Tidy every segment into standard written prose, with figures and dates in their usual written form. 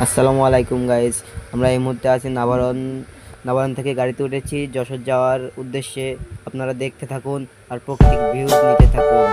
আসসালামু আলাইকুম গাইস। আমরা এই মুহূর্তে আছি নাভারণ থেকে গাড়িতে উঠেছি যশোর যাওয়ার উদ্দেশ্যে। আপনারা দেখতে থাকুন আর প্রাকৃতিক ভিউ নিতে থাকুন।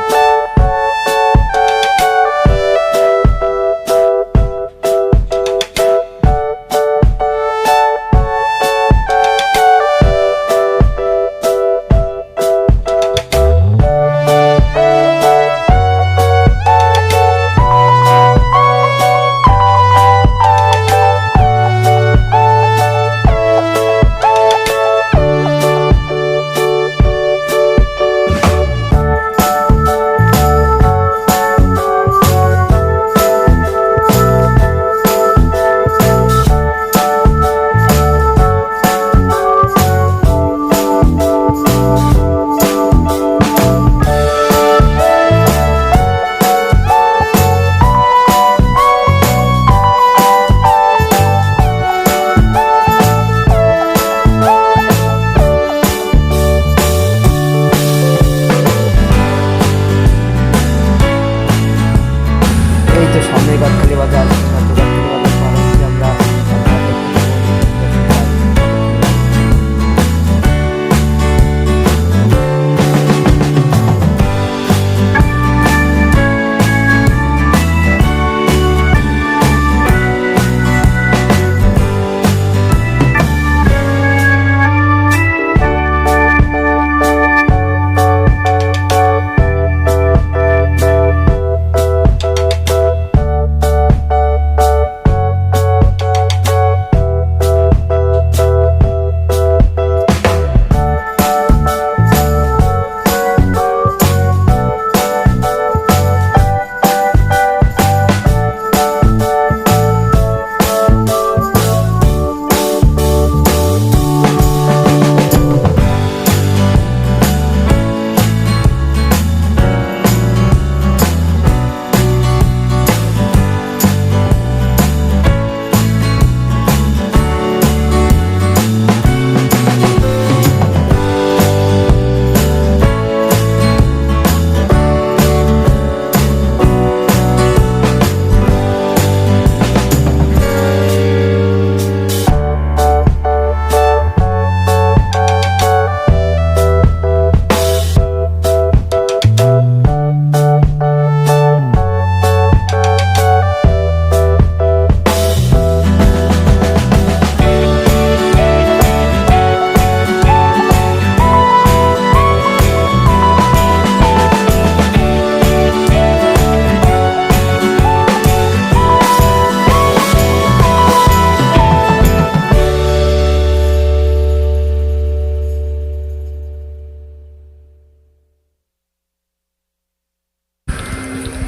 এই তো সামনে গাবতলী বাজার। গাবতলী বাজার পার হচ্ছি আমরা। আপনারা দেখতে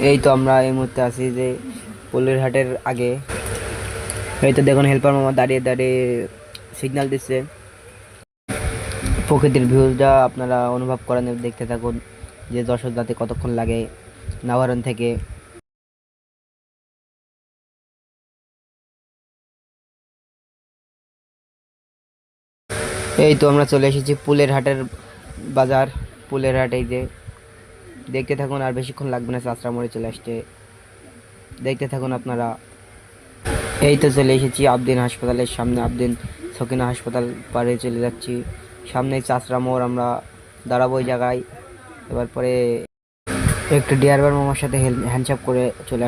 এই তো আমরা এই মুহূর্তে আছি যে পল্লীর হাটের আগে। এই তো দেখুন হেল্পার মামা দাঁড়িয়ে দাঁড়িয়ে সিগন্যাল দিচ্ছে। প্রকৃতির ভিউটা আপনারা অনুভব করেন, দেখতে থাকুন যে যশোর যাতে কতক্ষণ লাগে নাভারণ থেকে। এই তো আমরা চলে এসেছি পুলের হাটের বাজার। পুলের হাট এই যে দেখতে থাকুন, আর বেশিক্ষণ লাগবে না, চাষরা মোড়ে চলে আসতে। দেখতে থাকুন আপনারা। এই তো চলে এসেছি আবদিন হাসপাতালের সামনে। আবদিন সকিনা হাসপাতাল পাড়ে চলে যাচ্ছি। সামনে চাষরা মোড়, আমরা দাঁড়াবো ওই জায়গায়। এবার পরে একটু ডিআরবার মামার সাথে হ্যান্ডশেক করে চলে